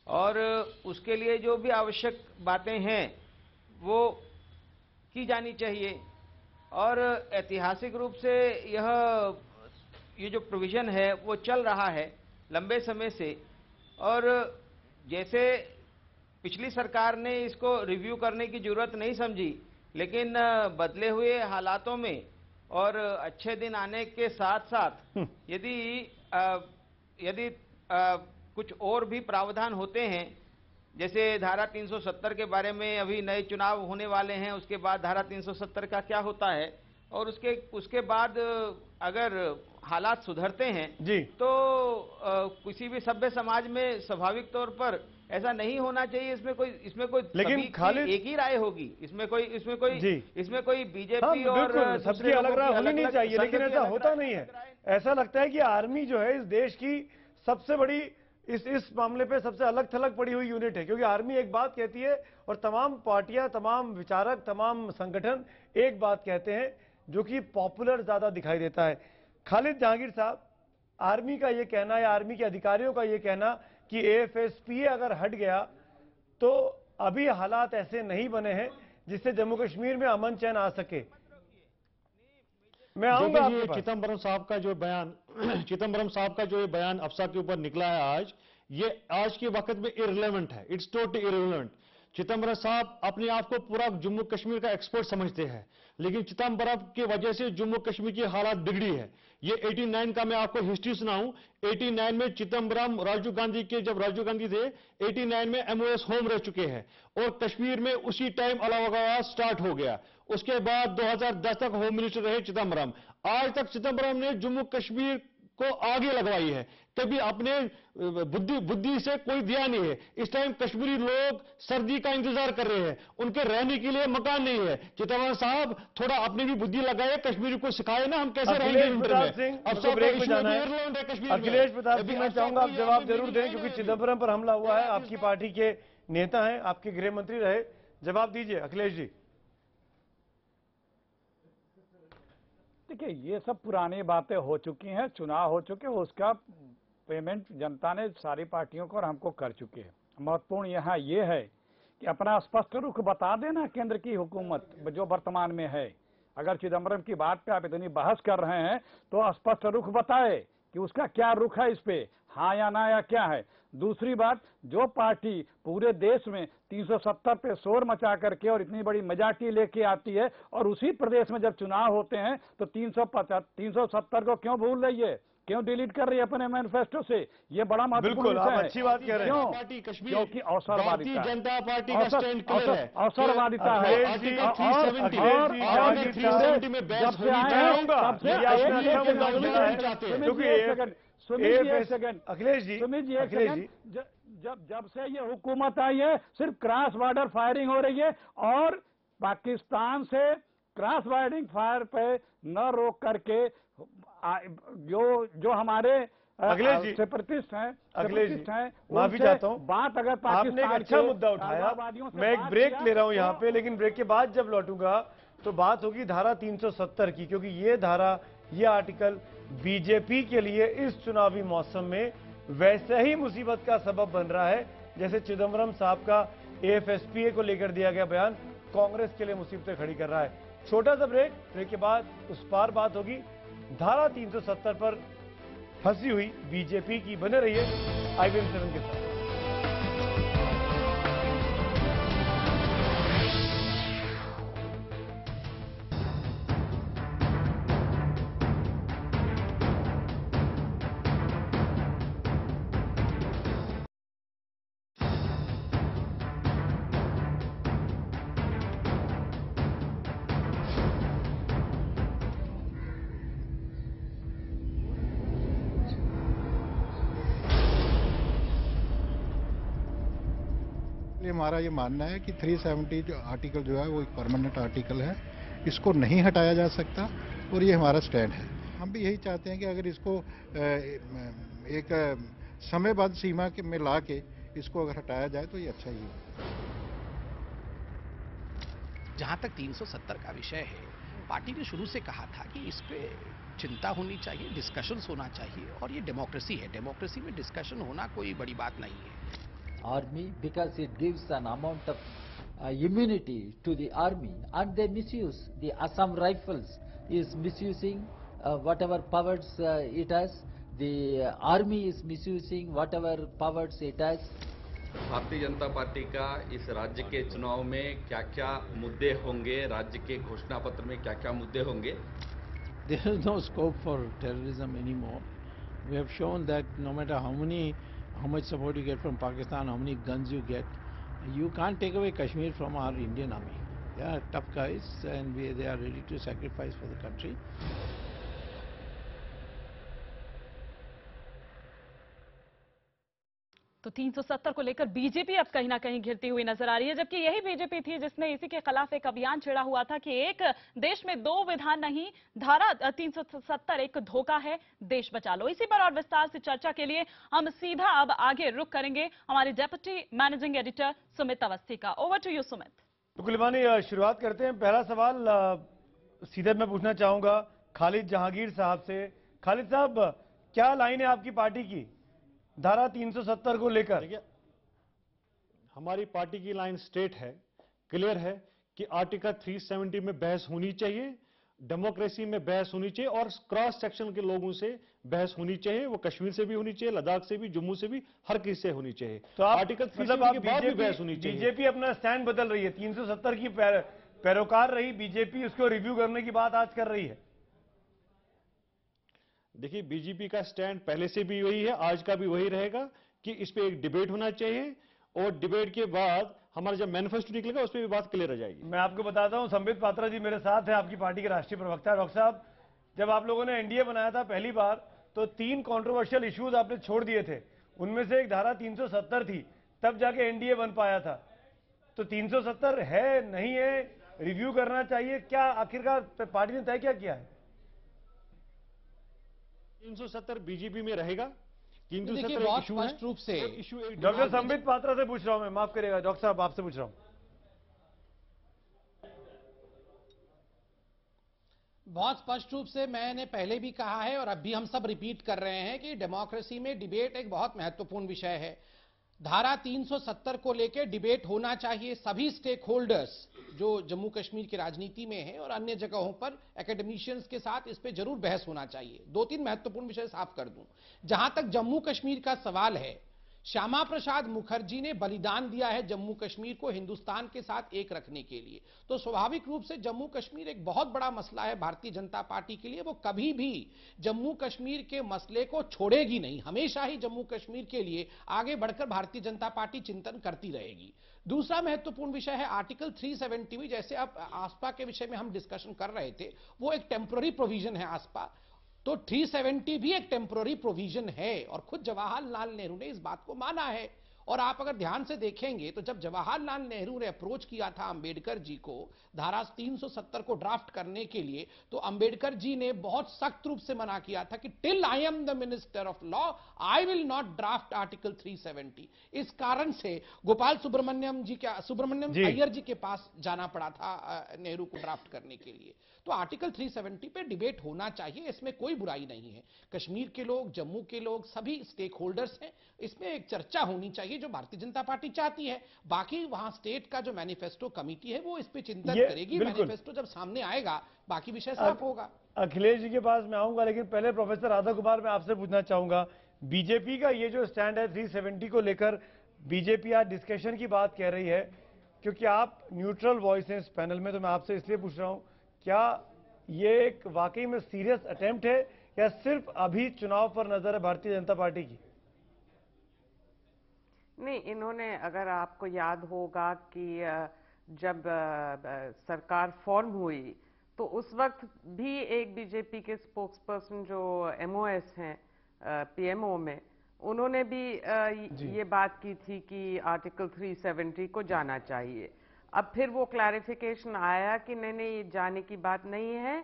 और उसके लिए जो भी आवश्यक बातें हैं वो की जानी चाहिए। और ऐतिहासिक रूप से ये जो प्रोविजन है वो चल रहा है लंबे समय से, और जैसे पिछली सरकार ने इसको रिव्यू करने की जरूरत नहीं समझी, लेकिन बदले हुए हालातों में और अच्छे दिन आने के साथ साथ यदि कुछ और भी प्रावधान होते हैं, जैसे धारा 370 के बारे में अभी नए चुनाव होने वाले हैं, उसके बाद धारा 370 का क्या होता है, और उसके बाद अगर हालात सुधरते हैं जी, तो किसी भी सभ्य समाज में स्वाभाविक तौर पर ऐसा नहीं होना चाहिए। इसमें कोई लेकिन खाली एक ही राय होगी, इसमें कोई बीजेपी और सबकी अलग राय होनी नहीं चाहिए, लेकिन ऐसा होता नहीं है। ऐसा लगता है कि आर्मी जो है इस देश की सबसे बड़ी, इस मामले पे सबसे अलग थलग पड़ी हुई यूनिट है, क्योंकि आर्मी एक बात कहती है और तमाम पार्टियां, तमाम विचारक, तमाम संगठन एक बात कहते हैं, जो कि पॉपुलर ज्यादा दिखाई देता है। खालिद जहांगीर साहब, आर्मी का ये कहना या आर्मी के अधिकारियों का ये कहना कि AFSPA अगर हट गया तो अभी हालात ऐसे नहीं बने हैं जिससे जम्मू कश्मीर में अमन चैन आ सके। मैं आऊंगा चिदम्बरम साहब का जो बयान अफसा के ऊपर निकला है आज, ये आज के वक्त में इररिलेवेंट है, इट्स टोटली इररिलेवेंट। चिदम्बरम साहब अपने आप को पूरा जम्मू कश्मीर का एक्सपर्ट समझते हैं, लेकिन चिदम्बरम की वजह से जम्मू कश्मीर की हालात बिगड़ी है। ये 89 का मैं आपको हिस्ट्री सुनाऊं। 89 में चिदम्बरम जब राजीव गांधी थे, 89 में MOS होम रह चुके हैं, और कश्मीर में उसी टाइम अलगाववाद स्टार्ट हो गया। उसके बाद 2010 तक होम मिनिस्टर रहे चिदम्बरम। आज तक चिदम्बरम ने जम्मू कश्मीर को आगे लगवाई है, कभी अपने बुद्धि से कोई दिया नहीं है। इस टाइम कश्मीरी लोग सर्दी का इंतजार कर रहे हैं, उनके रहने के लिए मकान नहीं है। चिदम्बरम साहब थोड़ा अपनी भी बुद्धि लगाए, कश्मीरी को सिखाए ना हम कैसे रहेंगे। अखिलेश प्रताप सिंह, मैं चाहूंगा आप जवाब जरूर दें, क्योंकि चिदम्बरम पर हमला हुआ है, आपकी पार्टी के नेता हैं, आपके गृह मंत्री रहे। जवाब दीजिए अखिलेश जी। देखिए, ये सब पुरानी बातें हो चुकी हैं, चुनाव हो चुके हैं, उसका पेमेंट जनता ने सारी पार्टियों को और हमको कर चुके हैं। महत्वपूर्ण यहाँ ये है कि अपना स्पष्ट रुख बता देना केंद्र की हुकूमत जो वर्तमान में है। अगर चिदम्बरम की बात पे आप इतनी बहस कर रहे हैं तो स्पष्ट रुख बताए कि उसका क्या रुख है, इस पे हाँ या ना या क्या है। दूसरी बात, जो पार्टी पूरे देश में 370 पे शोर मचा करके और इतनी बड़ी मेजॉरिटी लेके आती है, और उसी प्रदेश में जब चुनाव होते हैं तो 370 को क्यों भूल रही है, क्यों डिलीट कर रही है अपने मैनिफेस्टो से? ये बड़ा महत्वपूर्ण है। अच्छी बात कह रहे हैं। क्योंकि अवसरवादिता, जनता पार्टी का स्टैंड क्लियर है, अवसरवादिता है। अखिलेश जी, जब से ये हुकूमत आई है सिर्फ क्रॉस बॉर्डर फायरिंग हो रही है, और पाकिस्तान से क्रॉस बॉर्डर फायर पे न रोक करके जो हमारे सेपरेटिस्ट हैं, माफी चाहता हूं, बात अगर आपने एक अच्छा मुद्दा उठाया, मैं एक ब्रेक ले रहा हूं यहाँ पे, लेकिन ब्रेक के बाद जब लौटूंगा तो बात होगी धारा 370 की, क्योंकि ये धारा, ये आर्टिकल बीजेपी के लिए इस चुनावी मौसम में वैसे ही मुसीबत का सबब बन रहा है जैसे चिदम्बरम साहब का AFSPA को लेकर दिया गया बयान कांग्रेस के लिए मुसीबतें खड़ी कर रहा है। छोटा सा ब्रेक के बाद उस पार बात होगी। धारा 370 पर फंसी हुई बीजेपी की। बने रहिए IBM 7 के साथ। हमारा ये मानना है कि 370 जो आर्टिकल जो है वो एक परमानेंट आर्टिकल है, इसको नहीं हटाया जा सकता और ये हमारा स्टैंड है। हम भी यही चाहते हैं कि अगर इसको एक समयबद्ध सीमा में ला के इसको अगर हटाया जाए तो ये अच्छा ही है। जहां तक 370 का विषय है, पार्टी ने शुरू से कहा था कि इस पे चिंता होनी चाहिए, डिस्कशंस होना चाहिए और ये डेमोक्रेसी है, डेमोक्रेसी में डिस्कशन होना कोई बड़ी बात नहीं है। Army, because it gives an amount of immunity to the army, and they misuse. The Assam Rifles is misusing whatever powers it has. The army is misusing whatever powers it has. Bharatiya Janata party का इस राज्य के चुनाव में क्या-क्या मुद्दे होंगे, राज्य के घोषणा पत्र में क्या-क्या मुद्दे होंगे? There is no scope for terrorism anymore. We have shown that no matter how much support you get from Pakistan, how many guns you get, you can't take away Kashmir from our Indian army. They are tough guys and they are ready to sacrifice for the country. तो 370 को लेकर BJP अब कहीं ना कहीं घिरती हुई नजर आ रही है, जबकि यही बीजेपी थी जिसने इसी के खिलाफ एक अभियान छेड़ा हुआ था कि एक देश में दो विधान नहीं, धारा 370 एक धोखा है, देश बचा लो। इसी पर और विस्तार से चर्चा के लिए हम सीधा अब आगे रुख करेंगे हमारे deputy managing editor Sumit Awasthi का। Over to you Sumit. तो कुलबानी शुरुआत करते हैं। पहला सवाल सीधे मैं पूछना चाहूंगा खालिद जहांगीर साहब से। खालिद साहब, क्या लाइन है आपकी पार्टी की धारा 370 को लेकर? हमारी पार्टी की लाइन स्ट्रेट है, क्लियर है कि आर्टिकल 370 में बहस होनी चाहिए, डेमोक्रेसी में बहस होनी चाहिए और क्रॉस सेक्शन के लोगों से बहस होनी चाहिए। वो कश्मीर से भी होनी चाहिए, लद्दाख से भी, जम्मू से भी, हर किसी से होनी चाहिए। तो आप आर्टिकल मतलब आप बीजेपी अपना स्टैंड बदल रही है, 370 की पैरोकार रही बीजेपी, उसको रिव्यू करने की बात आज कर रही है। देखिए, बीजेपी का स्टैंड पहले से भी वही है, आज का भी वही रहेगा कि इस पे एक डिबेट होना चाहिए और डिबेट के बाद हमारा जब मैनिफेस्टो निकलेगा उस पर भी बात क्लियर हो जाएगी। मैं आपको बताता हूं, संबित पात्रा जी मेरे साथ है, आपकी पार्टी के राष्ट्रीय प्रवक्ता। डॉक्टर साहब, जब आप लोगों ने एनडीए बनाया था पहली बार तो 3 कॉन्ट्रोवर्शियल इश्यूज आपने छोड़ दिए थे, उनमें से एक धारा 370 थी, तब जाके एनडीए बन पाया था। तो 370 है नहीं है, रिव्यू करना चाहिए, क्या आखिरकार पार्टी ने तय क्या किया है? 370 बीजेपी में रहेगा। 370 इशू है, रूप से डॉक्टर संबित पात्रा से पूछ रहा हूं मैं, माफ करिएगा डॉक्टर साहब, आपसे पूछ रहा हूं। बहुत स्पष्ट रूप से मैंने पहले भी कहा है और अब भी हम सब रिपीट कर रहे हैं कि डेमोक्रेसी में डिबेट एक बहुत महत्वपूर्ण विषय है। धारा 370 को लेकर डिबेट होना चाहिए। सभी स्टेक होल्डर्स जो जम्मू कश्मीर की राजनीति में हैं और अन्य जगहों पर एकेडमिशियंस के साथ इस पे जरूर बहस होना चाहिए। 2-3 महत्वपूर्ण विषय साफ कर दूं। जहां तक जम्मू कश्मीर का सवाल है, श्यामा प्रसाद मुखर्जी ने बलिदान दिया है जम्मू कश्मीर को हिंदुस्तान के साथ एक रखने के लिए, तो स्वाभाविक रूप से जम्मू कश्मीर एक बहुत बड़ा मसला है भारतीय जनता पार्टी के लिए। वो कभी भी जम्मू कश्मीर के मसले को छोड़ेगी नहीं, हमेशा ही जम्मू कश्मीर के लिए आगे बढ़कर भारतीय जनता पार्टी चिंतन करती रहेगी। दूसरा महत्वपूर्ण विषय है आर्टिकल 370 में, जैसे अब आस्पा के विषय में हम डिस्कशन कर रहे थे, वो एक टेम्पररी प्रोविजन है आस्पा, तो 370 भी एक टेम्पररी प्रोविजन है और खुद जवाहरलाल नेहरू ने इस बात को माना है। और आप अगर ध्यान से देखेंगे तो जब जवाहरलाल नेहरू ने अप्रोच किया था अंबेडकर जी को धारा 370 को ड्राफ्ट करने के लिए, तो अंबेडकर जी ने बहुत सख्त रूप से मना किया था कि till I am the minister of law I will not draft article 370। इस कारण से गोपाल सुब्रमण्यम अय्यर जी के पास जाना पड़ा था नेहरू को ड्राफ्ट करने के लिए। तो आर्टिकल 370 पे डिबेट होना चाहिए, इसमें कोई बुराई नहीं है। कश्मीर के लोग, जम्मू के लोग, सभी स्टेक होल्डर्स हैं, इसमें एक चर्चा होनी चाहिए जो भारतीय जनता पार्टी चाहती है। बाकी वहां स्टेट का जो मैनिफेस्टो कमेटी है वो इस पे चिंतन करेगी, मैनिफेस्टो जब सामने आएगा बाकी विषय साफ होगा। अखिलेश जी के पास मैं आऊंगा, लेकिन पहले प्रोफेसर राधा कुमार मैं आपसे पूछना चाहूंगा, बीजेपी का ये जो स्टैंड है 370 को लेकर, बीजेपी आज डिस्कशन की बात कह रही है, क्योंकि आप न्यूट्रल वॉइस हैं इस पैनल में, तो मैं आपसे इसलिए पूछ रहा हूं, क्या ये एक वाकई में सीरियस अटेम्प्ट है या सिर्फ अभी चुनाव पर नजर है भारतीय जनता पार्टी की? नहीं, इन्होंने, अगर आपको याद होगा कि जब सरकार फॉर्म हुई तो उस वक्त भी एक बीजेपी के स्पोक्सपर्सन जो एमओएस हैं पीएमओ में, उन्होंने भी ये बात की थी कि आर्टिकल 370 को जाना चाहिए। अब फिर वो क्लैरिफिकेशन आया कि नहीं ये जाने की बात नहीं है,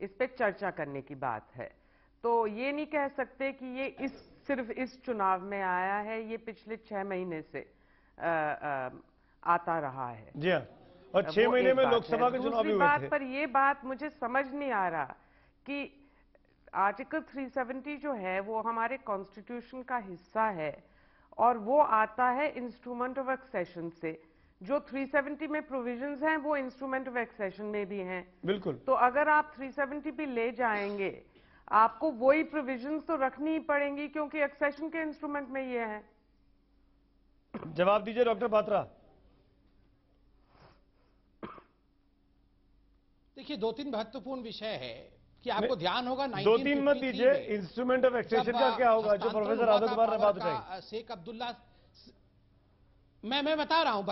इस पे चर्चा करने की बात है। तो ये नहीं कह सकते कि ये सिर्फ इस चुनाव में आया है, ये पिछले 6 महीने से आता रहा है। जी हाँ, और 6 महीने में लोकसभा के चुनाव भी हुए थे। बात पर ये बात मुझे समझ नहीं आ रहा कि आर्टिकल 370 जो है वो हमारे कॉन्स्टिट्यूशन का हिस्सा है और वो आता है इंस्ट्रूमेंट ऑफ एक्सेशन से। जो 370 में प्रोविजंस हैं वो इंस्ट्रूमेंट ऑफ एक्सेशन में भी हैं। बिल्कुल। तो अगर आप 370 भी ले जाएंगे, आपको वही प्रोविजंस तो रखनी ही पड़ेंगी क्योंकि एक्सेशन के इंस्ट्रूमेंट में ये है। जवाब दीजिए डॉक्टर बात्रा। देखिए, 2-3 महत्वपूर्ण विषय है कि आपको ध्यान होगा 2-3 मत दीजिए, इंस्ट्रूमेंट ऑफ एक्सेशन का क्या होगा जो प्रोफेसर आदम कुमार ने बात उठाई। शेख अब्दुल्ला, मैं बता रहा हूं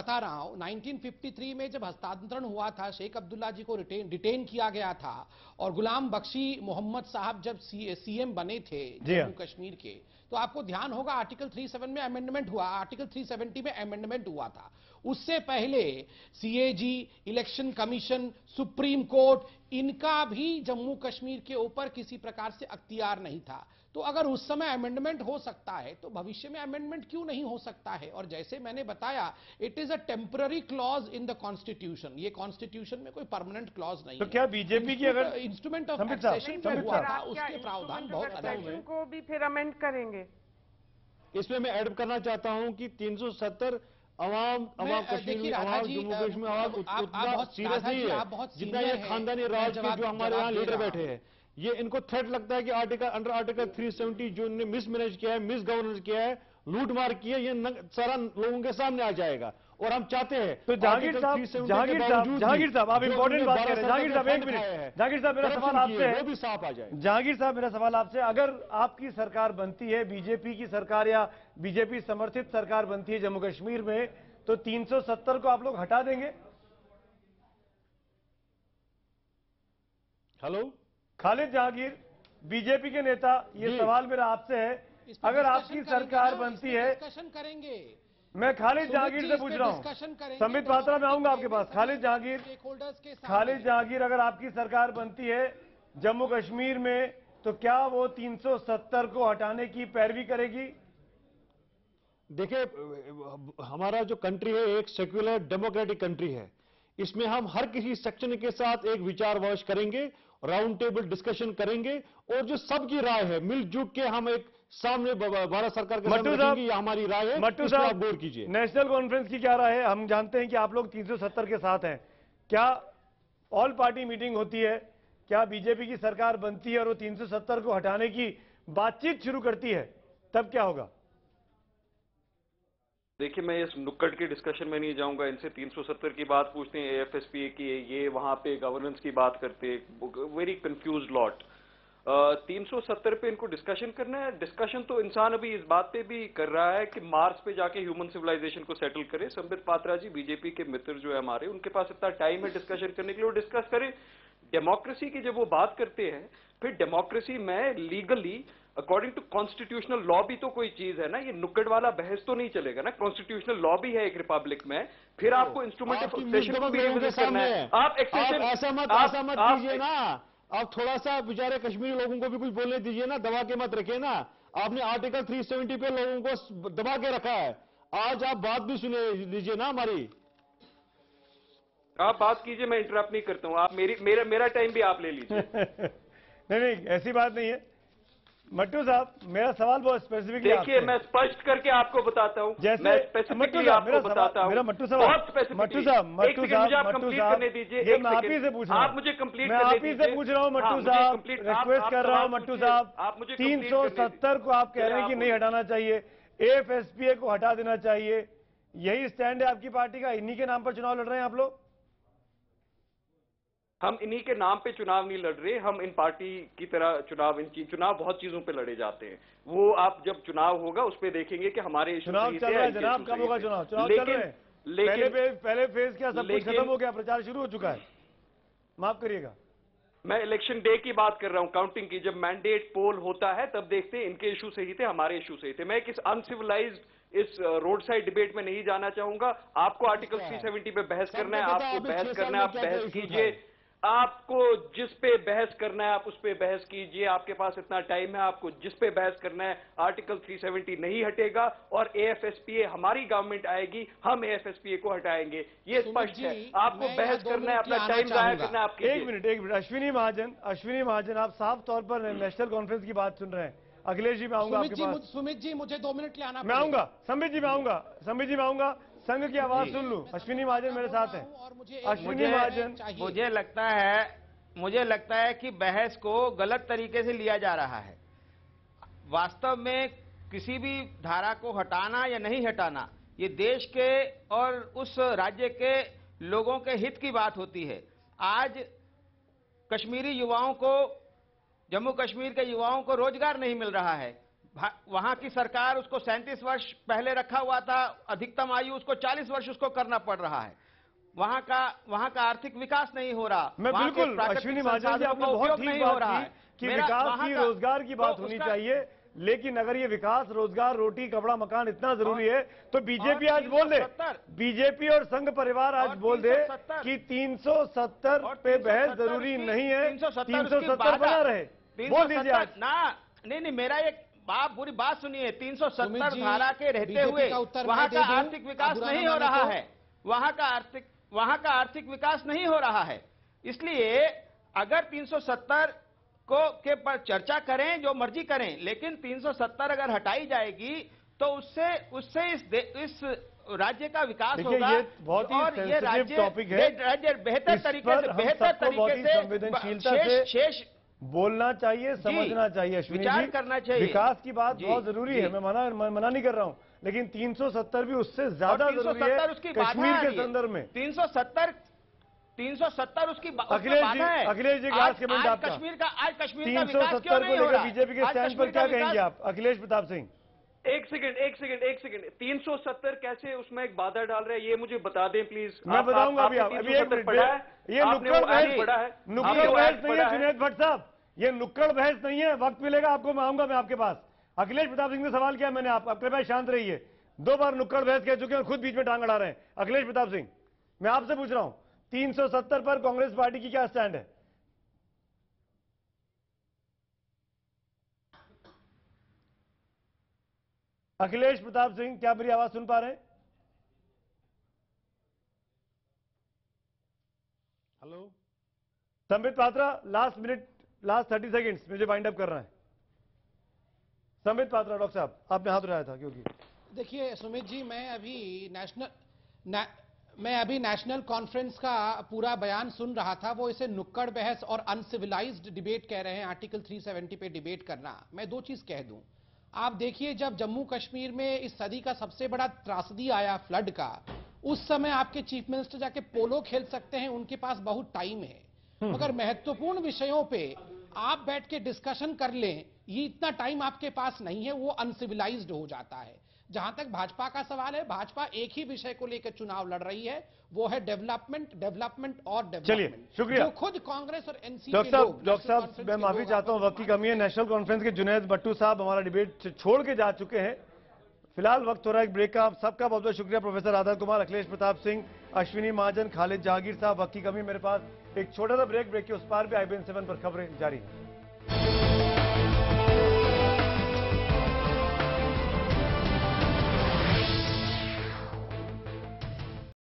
1953 में जब हस्तांतरण हुआ था, शेख अब्दुल्ला जी को डिटेन किया गया था और गुलाम बख्शी मोहम्मद साहब जब सीएम बने थे जम्मू कश्मीर के, तो आपको ध्यान होगा आर्टिकल 37 में अमेंडमेंट हुआ, आर्टिकल 370 में अमेंडमेंट हुआ था। उससे पहले CAG, election commission, supreme court, इनका भी जम्मू कश्मीर के ऊपर किसी प्रकार से अख्तियार नहीं था। तो अगर उस समय अमेंडमेंट हो सकता है तो भविष्य में अमेंडमेंट क्यों नहीं हो सकता है? और जैसे मैंने बताया, it is a temporary clause in the constitution, ये कॉन्स्टिट्यूशन में कोई परमानेंट क्लॉज नहीं तो है। क्या बीजेपी की अगर इंस्ट्रूमेंट ऑफ एक्सेशन जो हुआ था उसके प्रावधान बहुत अलग है। को भी फिर अमेंड करेंगे। इसमें मैं ऐड करना चाहता हूं कि 370 अवाम कश्मीर, अवाम जम्मू कश्मीर उतना सीरियस नहीं है जितना ये खानदानी राज के जो हमारे यहाँ लीडर बैठे हैं। ये इनको थ्रेट लगता है कि अंडर आर्टिकल 370 जो इन्होंने मिसमैनेज किया है, मिस गवर्नेंस किया है, लूटमार की है, ये सारा लोगों के सामने आ जाएगा। और हम चाहते हैं तो जहांगीर साहब आप इंपॉर्टेंट बात कर रहे हैं। जहांगीर साहब एक मिनट, जहांगीर साहब मेरा सवाल आपसे है, वो भी साफ आ जाए। जहांगीर साहब मेरा सवाल आपसे, अगर आपकी सरकार बनती है, बीजेपी की सरकार या बीजेपी समर्थित सरकार बनती है जम्मू कश्मीर में, तो 370 को आप लोग हटा देंगे? हेलो खालिद जहांगीर, बीजेपी के नेता, ये सवाल मेरा आपसे है, अगर आपकी सरकार बनती है, डिस्कशन करेंगे। मैं खालिद जहांगीर से पूछ रहा हूं, संबित पात्रा में आऊंगा आपके पास। खालिद जहांगीर, अगर आपकी सरकार बनती है जम्मू कश्मीर में, तो क्या वो 370 को हटाने की पैरवी करेगी? देखिए, हमारा जो कंट्री है एक सेक्युलर डेमोक्रेटिक कंट्री है। इसमें हम हर किसी सेक्शन के साथ एक विचार विमर्श करेंगे, राउंड टेबल डिस्कशन करेंगे और जो सबकी राय है मिलजुल के हम एक सामने भारत सरकार के सामने रखेंगे। ये हमारी राय है, मट्टू साहब गौर कीजिए। नेशनल कॉन्फ्रेंस की क्या राय है? हम जानते हैं कि आप लोग 370 के साथ हैं, क्या ऑल पार्टी मीटिंग होती है? क्या बीजेपी की सरकार बनती है और वो 370 को हटाने की बातचीत शुरू करती है, तब क्या होगा? देखिए, मैं इस नुक्कड़ के डिस्कशन में नहीं जाऊंगा। इनसे 370 की बात पूछते हैं, एएफएसपीए की, ये वहां पे गवर्नेंस की बात करते हैं, वेरी कंफ्यूज लॉट। 370 पे इनको डिस्कशन करना है। डिस्कशन तो इंसान अभी इस बात पे भी कर रहा है कि मार्स पे जाके ह्यूमन सिविलाइजेशन को सेटल करे। संबित पात्रा जी बीजेपी के मित्र जो है हमारे, उनके पास इतना टाइम है डिस्कशन करने के लिए, वो डिस्कस करें। डेमोक्रेसी की जब वो बात करते हैं, फिर डेमोक्रेसी में legally according to constitutional law भी तो कोई चीज है ना, ये नुक्कड़ वाला बहस तो नहीं चलेगा ना। कॉन्स्टिट्यूशनल लॉ भी है एक रिपब्लिक में, फिर आपको इंस्ट्रूमेंट ऑफ एक्सेशन को भी रिविजिट करना है। आप एक्सेशन ऐसा मत कीजिए ना, आप थोड़ा सा बेचारे कश्मीरी लोगों को भी कुछ बोलने दीजिए ना, दबा के मत रखिए ना। आपने आर्टिकल 370 पे लोगों को दबा के रखा है, आज आप बात भी सुने लीजिए ना हमारी। आप बात कीजिए, मैं इंटरप्ट नहीं करता हूं। आप मेरा टाइम भी आप ले लीजिए। नहीं, ऐसी बात नहीं है मट्टू साहब, मेरा सवाल बहुत स्पेसिफिक है। देखिए, मैं स्पष्ट करके आपको बताता हूं, जैसे मैं स्पेसिफिकली आपको बताता हूं। मेरा मट्टू साहब, आप ही से पूछ रहा हूं मट्टू साहब, रिक्वेस्ट कर रहा हूं मट्टू साहब, 370 को आप कह रहे हैं कि नहीं हटाना चाहिए, एएफएसपीए को हटा देना चाहिए, यही स्टैंड है आपकी पार्टी का? इन्हीं के नाम पर चुनाव लड़ रहे हैं आप लोग? हम इन्हीं के नाम पे चुनाव नहीं लड़ रहे, हम इन पार्टी की तरह चुनाव बहुत चीजों पे लड़े जाते हैं। वो आप जब चुनाव होगा उस पे देखेंगे कि हमारे चुनाव चल रहा है जनाब, कब होगा चुनाव? चुनाव चल रहे हैं, पहले फेज क्या सब कुछ खत्म हो गया, प्रचार शुरू हो चुका है, माफ करिएगा। मैं इलेक्शन डे की बात कर रहा हूं, काउंटिंग की। जब मैंडेट पोल होता है तब देखते हैं इनके इशू सही थे, हमारे इशू सही थे। मैं किस अनसिविलाइज्ड इस रोड साइड डिबेट में नहीं जाना चाहूंगा। आपको आर्टिकल 370 पे बहस करना है, आपको बहस करना है, आप बहस कीजिए। आपको जिस पे बहस करना है आप उस पे बहस कीजिए, आपके पास इतना टाइम है। आपको जिस पे बहस करना है, आर्टिकल 370 नहीं हटेगा और AFSPA हमारी गवर्नमेंट आएगी, हम AFSPA को हटाएंगे, ये स्पष्ट है। आपको बहस करना है, अपना टाइम जाया करना है आपके। एक मिनट अश्विनी महाजन, आप साफ तौर पर नेशनल कॉन्फ्रेंस की बात सुन रहे हैं। अखिलेश जी मैं आऊंगा आपके पास। सुमित जी मुझे 2 मिनट ले आना मैं आऊंगा। संबित जी मैं आऊंगा। संघ की आवाज सुन लूं। अश्विनी महाजन मेरे साथ हैं। अश्विनी महाजन, मुझे लगता है कि बहस को गलत तरीके से लिया जा रहा है। वास्तव में किसी भी धारा को हटाना या नहीं हटाना, ये देश के और उस राज्य के लोगों के हित की बात होती है। आज कश्मीरी युवाओं को, जम्मू कश्मीर के युवाओं को रोजगार नहीं मिल रहा है। वहां की सरकार उसको 37 वर्ष पहले रखा हुआ था, अधिकतम आयु उसको 40 वर्ष उसको करना पड़ रहा है। वहां का आर्थिक विकास नहीं हो रहा। मैं बिल्कुल अश्विनी महाजन जी, आपने बहुत ठीक बात की कि विकास की, रोजगार की बात होनी चाहिए। लेकिन अगर ये विकास, रोजगार, रोटी, कपड़ा, मकान इतना जरूरी है तो बीजेपी आज बोल दे, बीजेपी और संघ परिवार आज बोल दे कि 370 पे बहस जरूरी नहीं है, 370 बना रहे। बोल दीजिए आज। नहीं, मेरा एक आप पूरी बात सुनिए। 370 धारा के रहते हुए वहां का आर्थिक विकास नहीं हो रहा है। वहां का आर्थिक विकास नहीं हो रहा है। इसलिए अगर 370 के पर चर्चा करें, जो मर्जी करें, लेकिन 370 अगर हटाई जाएगी तो उससे इस राज्य का विकास होगा। और ये राज्य बेहतर तरीके से शेष बोलना चाहिए, समझना चाहिए। अश्विनी जी, करना चाहिए। विकास की बात बहुत जरूरी है, मैं मना नहीं कर रहा हूं, लेकिन 370 भी उससे ज्यादा जरूरी है कश्मीर के संदर्भ में। 370 उसकी अखिलेश जी आज कमेंट आपका। कश्मीर का 370 को लेकर बीजेपी के स्टैंड पर क्या कहेंगे आप, अखिलेश प्रताप सिंह? एक सेकंड 370 कैसे उसमें एक बाधा डाल रहे हैं, ये मुझे बता दें प्लीज। मैं बताऊंगा अभी एक मिनट। ये नुक्कड़ बहस नहीं है जुनैद भट्ट साहब, ये नुक्कड़ बहस नहीं है। वक्त मिलेगा आपको, मैं आऊंगा मैं आपके पास। अखिलेश प्रताप सिंह ने सवाल किया, मैंने आप कृपया शांत रहिए। 2 बार नुक्कड़ बहस कह चुके हैं, खुद बीच में टांग अड़ा रहे हैं। अखिलेश प्रताप सिंह, मैं आपसे पूछ रहा हूं 370 पर कांग्रेस पार्टी की क्या स्टैंड है? अखिलेश प्रताप सिंह, क्या मेरी आवाज सुन पा रहे हैं? Hello Sambit Patra, last 30 seconds मुझे वाइंड अप करना है। संबित पात्रा, डॉक्टर साहब आपने हाथ उठाया था क्योंकि देखिए सुमित जी, मैं अभी नेशनल कॉन्फ्रेंस का पूरा बयान सुन रहा था। वो इसे नुक्कड़ बहस और अनसिविलाइज्ड डिबेट कह रहे हैं, आर्टिकल 370 पे डिबेट करना। मैं 2 चीज कह दूं। आप देखिए, जब जम्मू कश्मीर में इस सदी का सबसे बड़ा त्रासदी आया फ्लड का, उस समय आपके चीफ मिनिस्टर जाके पोलो खेल सकते हैं, उनके पास बहुत टाइम है। मगर महत्वपूर्ण विषयों पे आप बैठ के डिस्कशन कर लें, ये इतना टाइम आपके पास नहीं है, वो अनसिविलाइज्ड हो जाता है। जहां तक भाजपा का सवाल है, भाजपा एक ही विषय को लेकर चुनाव लड़ रही है, वो है डेवलपमेंट और डेवलपमेंट। चलिए, शुक्रिया। जो खुद कांग्रेस और एनसीपी डॉक्टर साहब मैं माफी चाहता हूं, वक्त की कमी है। नेशनल कॉन्फ्रेंस के जुनैद भट्टू साहब हमारा डिबेट छोड़ के जा चुके हैं। फिलहाल वक्त हो रहा है एक ब्रेक का। आप सबका बहुत बहुत शुक्रिया। प्रोफेसर आदर कुमार, अखिलेश प्रताप सिंह, अश्विनी महाजन, खालिद जहांगीर साहब। वक्त की कमी मेरे पास, एक छोटा सा ब्रेक के उस पार भी IBN 7 पर खबरें जारी हैं।